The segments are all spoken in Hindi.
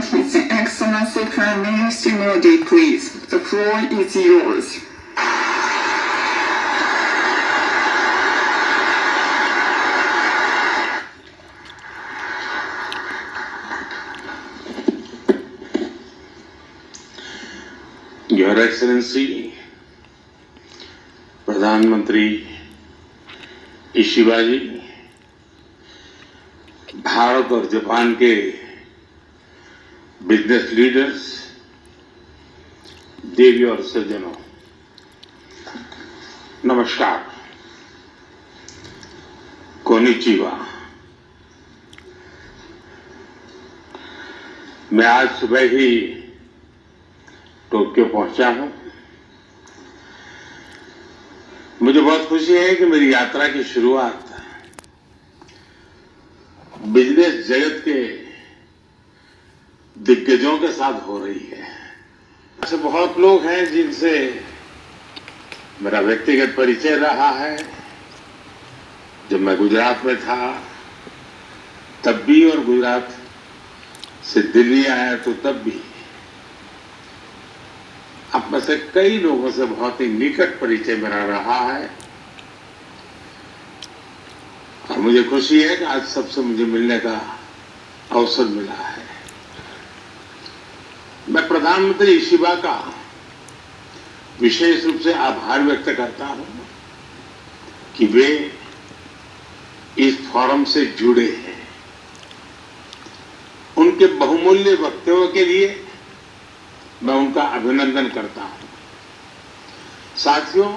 His Excellency Prime Minister Modi, please. The floor is yours. Your Excellency, प्रधानमंत्री इशिबा जी, भारत और जापान के बिजनेस लीडर्स, देवी और सज्जनों, नमस्कार, कोनिचिवा। मैं आज सुबह ही टोक्यो पहुंचा हूं। मुझे बहुत खुशी है कि मेरी यात्रा की शुरुआत बिजनेस जगत के दिग्गजों के साथ हो रही है। ऐसे बहुत लोग हैं जिनसे मेरा व्यक्तिगत परिचय रहा है। जब मैं गुजरात में था तब भी, और गुजरात से दिल्ली आया तो तब भी, आप में से कई लोगों से बहुत ही निकट परिचय मेरा रहा है। और मुझे खुशी है कि आज सबसे मुझे मिलने का अवसर मिला है। मैं प्रधानमंत्री इशिबा का विशेष रूप से आभार व्यक्त करता हूं कि वे इस फोरम से जुड़े हैं। उनके बहुमूल्य वक्तव्य के लिए मैं उनका अभिनंदन करता हूं। साथियों,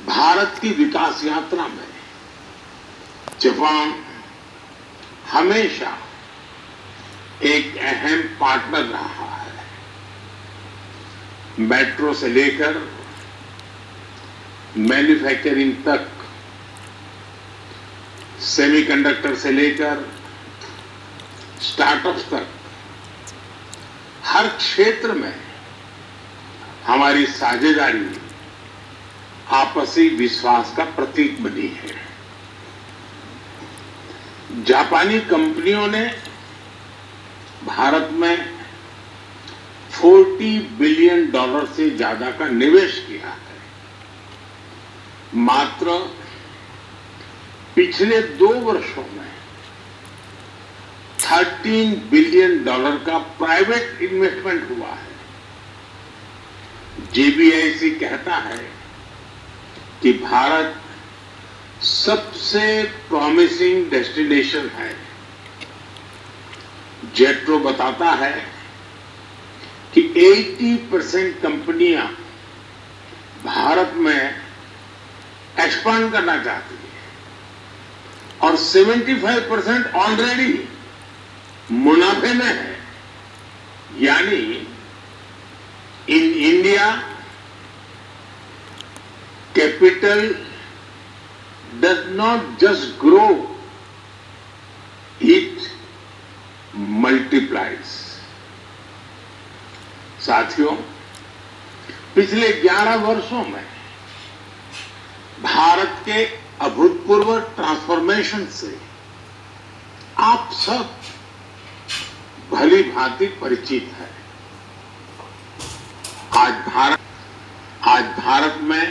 भारत की विकास यात्रा में जापान हमेशा एक अहम पार्टनर रहा है। मेट्रो से लेकर मैन्युफैक्चरिंग तक, सेमीकंडक्टर से लेकर स्टार्टअप्स तक, हर क्षेत्र में हमारी साझेदारी आपसी विश्वास का प्रतीक बनी है। जापानी कंपनियों ने भारत में $40 बिलियन से ज्यादा का निवेश किया है। मात्र पिछले 2 वर्षों में $13 बिलियन का प्राइवेट इन्वेस्टमेंट हुआ है। JBIC कहता है कि भारत सबसे प्रॉमिसिंग डेस्टिनेशन है। जेट्रो बताता है कि 80% कंपनियां भारत में एक्सपांड करना चाहती है और 75% ऑलरेडी मुनाफे में है। यानी in India capital does not just grow, it multiplies. साथियों, पिछले 11 वर्षों में भारत के अभूतपूर्व ट्रांसफॉर्मेशन से आप सब भली भांति परिचित है। आज भारत में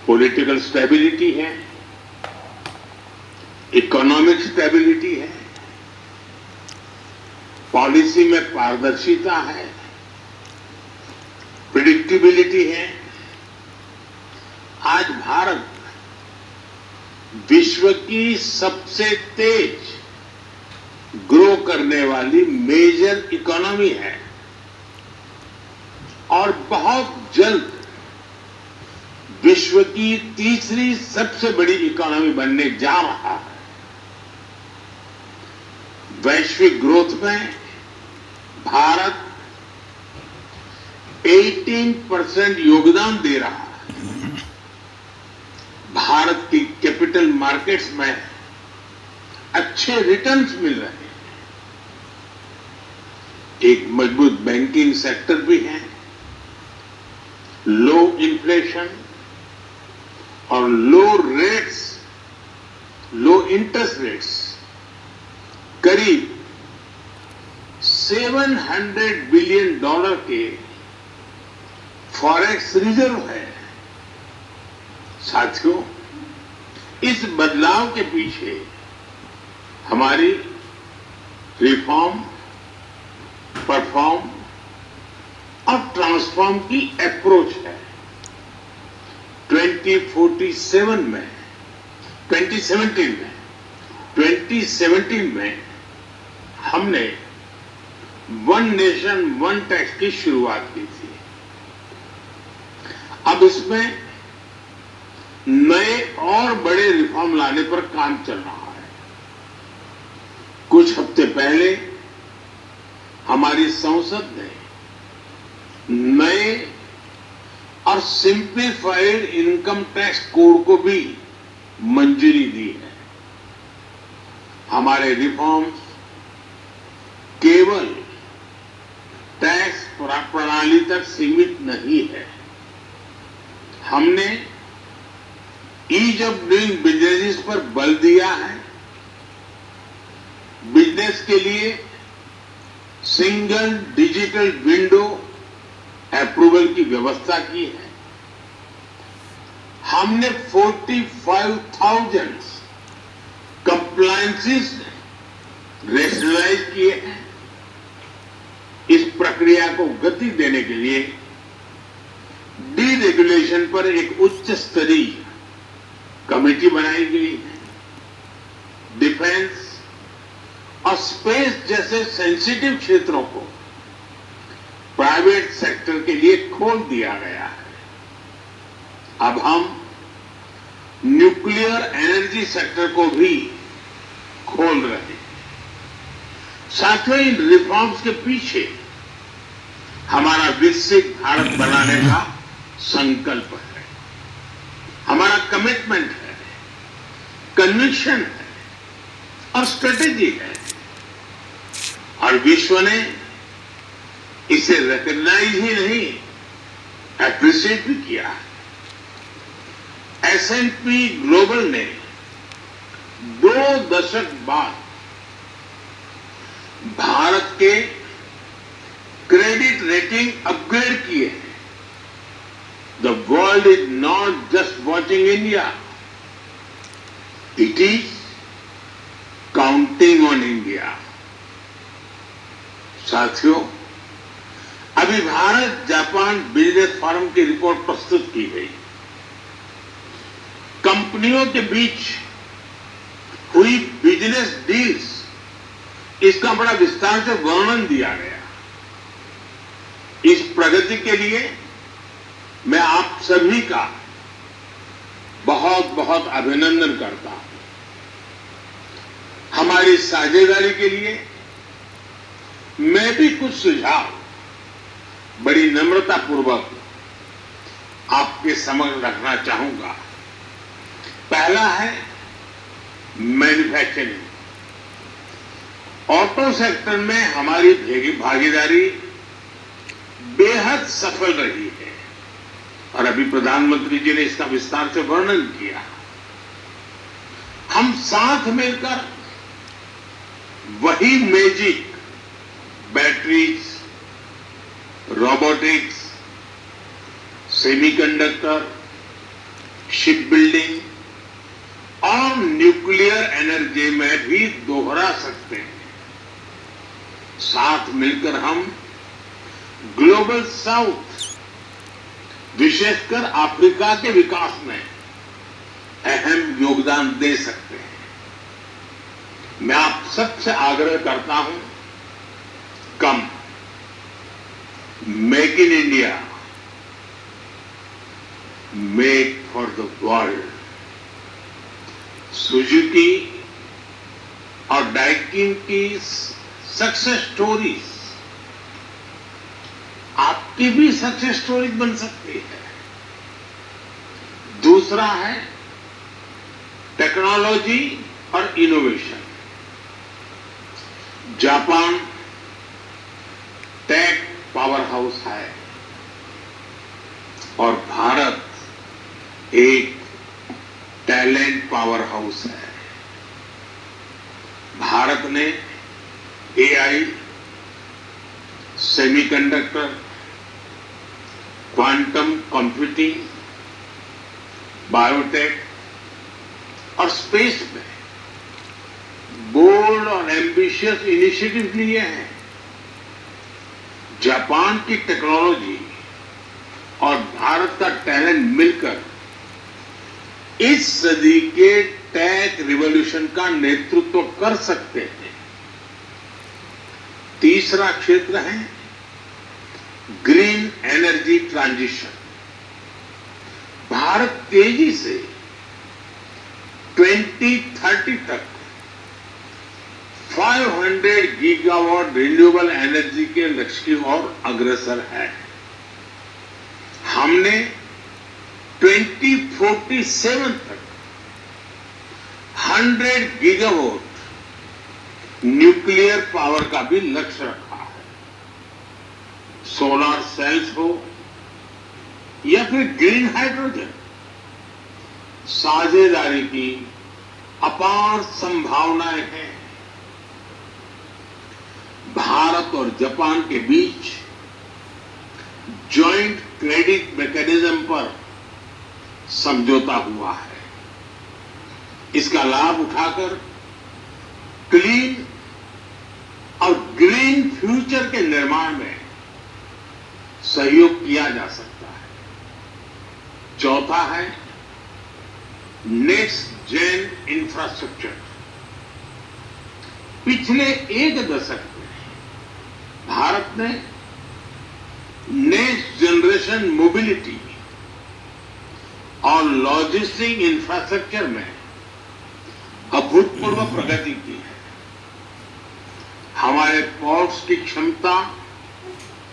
पॉलिटिकल स्टेबिलिटी है, इकोनॉमिक स्टेबिलिटी है, पॉलिसी में पारदर्शिता है, प्रिडिक्टेबिलिटी है। आज भारत विश्व की सबसे तेज ग्रो करने वाली मेजर इकोनॉमी है और बहुत जल्द विश्व की तीसरी सबसे बड़ी इकोनॉमी बनने जा रहा है। वैश्विक ग्रोथ में भारत 18% योगदान दे रहा है। भारत की कैपिटल मार्केट्स में अच्छे रिटर्न्स मिल रहे हैं। एक मजबूत बैंकिंग सेक्टर भी है, लो इन्फ्लेशन और लो इंटरेस्ट रेट्स करीब $700 बिलियन के फॉरेक्स रिजर्व है। साथियों, इस बदलाव के पीछे हमारी रिफॉर्म, परफॉर्म और ट्रांसफॉर्म की अप्रोच है। 2017 में हमने वन नेशन वन टैक्स की शुरुआत की थी। अब इसमें नए और बड़े रिफॉर्म लाने पर काम चल रहा है। कुछ हफ्ते पहले हमारी संसद ने नए और सिंप्लीफाइड इनकम टैक्स कोड को भी मंजूरी दी है। हमारे रिफॉर्म्स केवल टैक्स प्रणाली तक सीमित नहीं है। हमने ईज ऑफ डूइंग बिजनेस पर बल दिया है। बिजनेस के लिए सिंगल डिजिटल विंडो अप्रूवल की व्यवस्था की है। हमने 45,000 कंप्लायंसेस रेशनलाइज किए हैं। इस प्रक्रिया को गति देने के लिए डीरेगुलेशन पर एक उच्च स्तरीय कमेटी बनाई गई है। डिफेंस और स्पेस जैसे सेंसिटिव क्षेत्रों को प्राइवेट सेक्टर के लिए खोल दिया गया है। अब हम न्यूक्लियर एनर्जी सेक्टर को भी खोल रहे हैं। साथियों, इन रिफॉर्म्स के पीछे हमारा विकसित भारत बनाने का संकल्प है, हमारा कमिटमेंट है, कन्विक्शन है और स्ट्रेटेजी है। और विश्व ने इसे रिकॉग्नाइज ही नहीं, एप्रिशिएट भी किया है। S&P ग्लोबल ने 2 दशक बाद भारत के क्रेडिट रेटिंग अपग्रेड किए हैं। The world is not just watching India, it is counting on India. साथियों, अभी भारत जापान बिजनेस फोरम की रिपोर्ट प्रस्तुत की गई। कंपनियों के बीच हुई बिजनेस डील्स, इसका बड़ा विस्तार से वर्णन दिया गया। इस प्रगति के लिए मैं आप सभी का बहुत बहुत अभिनंदन करता हूं। हमारी साझेदारी के लिए मैं भी कुछ सुझाव बड़ी नम्रतापूर्वक आपके समक्ष रखना चाहूंगा। पहला है मैन्युफैक्चरिंग। ऑटो सेक्टर में हमारी भागीदारी बेहद सफल रही है और अभी प्रधानमंत्री जी ने इसका विस्तार से वर्णन किया। हम साथ मिलकर वही magic batteries, robotics, semiconductor, ship building और न्यूक्लियर एनर्जी में भी दोहरा सकते हैं। साथ मिलकर हम ग्लोबल साउथ, विशेषकर अफ्रीका के विकास में अहम योगदान दे सकते हैं। मैं आप सबसे आग्रह करता हूं, कम make in India, make for the world. Suzuki और डाइकिन की सक्सेस स्टोरीज आपकी भी सक्सेस स्टोरीज बन सकती है। दूसरा है टेक्नोलॉजी और innovation. Japan tech power house है और भारत एक टैलेंट पावर हाउस है। भारत ने AI, semiconductor, quantum computing, biotech और स्पेस में बोल्ड और एम्बिशियस इनिशिएटिव लिए हैं। जापान की टेक्नोलॉजी और भारत का टैलेंट मिलकर इस सदी के टेक रिवॉल्यूशन का नेतृत्व कर सकते हैं। तीसरा क्षेत्र है ग्रीन एनर्जी ट्रांजिशन। भारत तेजी से 2030 तक 500 गीगावाट रिन्यूएबल एनर्जी के लक्ष्य की ओर अग्रसर है। हमने 2047 तक 100 गीगावाट न्यूक्लियर पावर का भी लक्ष्य रखा है। सोलर सेल्स हो या फिर ग्रीन हाइड्रोजन, साझेदारी की अपार संभावनाएं हैं। भारत और जापान के बीच जॉइंट क्रेडिट मैकेनिज्म पर समझौता हुआ है। इसका लाभ उठाकर क्लीन और ग्रीन फ्यूचर के निर्माण में सहयोग किया जा सकता है। चौथा है नेक्स्ट जेन इंफ्रास्ट्रक्चर। पिछले एक दशक में भारत ने नेक्स्ट जनरेशन मोबिलिटी और लॉजिस्टिक इंफ्रास्ट्रक्चर में अभूतपूर्व प्रगति की है। हमारे पोर्ट्स की क्षमता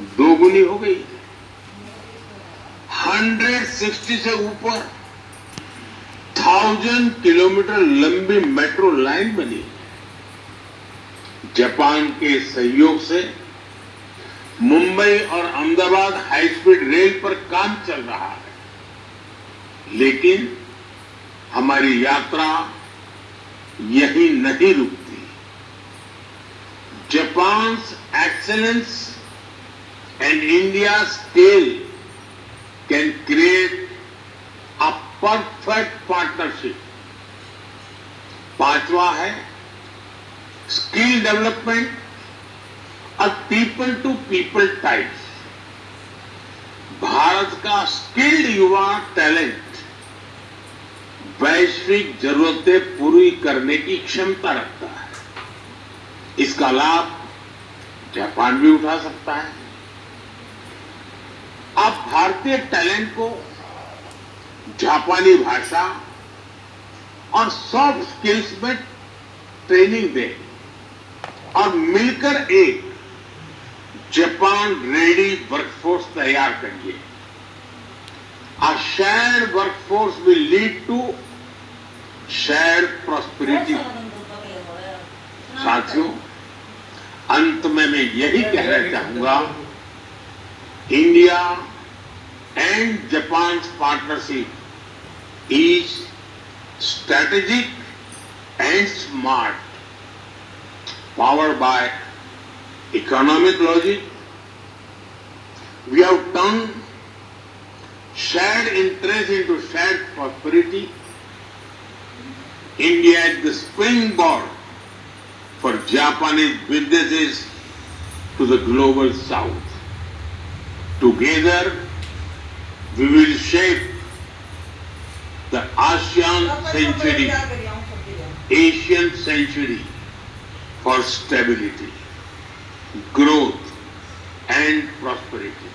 दोगुनी हो गई है। 160 से ऊपर 1000 किलोमीटर लंबी मेट्रो लाइन बनी है। जापान के सहयोग से मुंबई और अहमदाबाद हाई स्पीड रेल पर काम चल रहा है। लेकिन हमारी यात्रा यही नहीं रुकती। Japan's excellence and India scale can create a perfect partnership. पांचवा है स्किल डेवलपमेंट और people to people types. Bharat का स्किल्ड युवा टैलेंट वैश्विक जरूरतें पूरी करने की क्षमता रखता है। इसका लाभ जापान भी उठा सकता है। आप भारतीय टैलेंट को जापानी भाषा और सॉफ्ट स्किल्स में ट्रेनिंग दें और मिलकर एक जापान रेडी वर्कफोर्स तैयार करिए। A shared workforce will lead to shared prosperity। साथियों, अंत में मैं यही कहना चाहूंगा, India and Japan partnership is strategic and smart, powered by economic logic. We have turned shared interest into shared prosperity. India is the springboard for Japanese businesses to the global south. Together, we will shape the ASEAN century, Asian century for stability, growth and prosperity.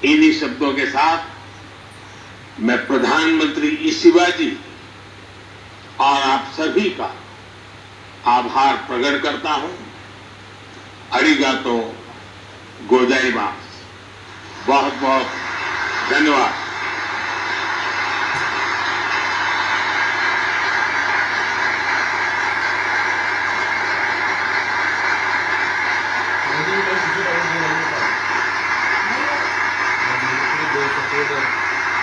इन्हीं शब्दों के साथ मैं प्रधानमंत्री इशिबा जी और आप सभी का आभार प्रकट करता हूं। अरिगातो गोजाइमास। बहुत बहुत धन्यवाद।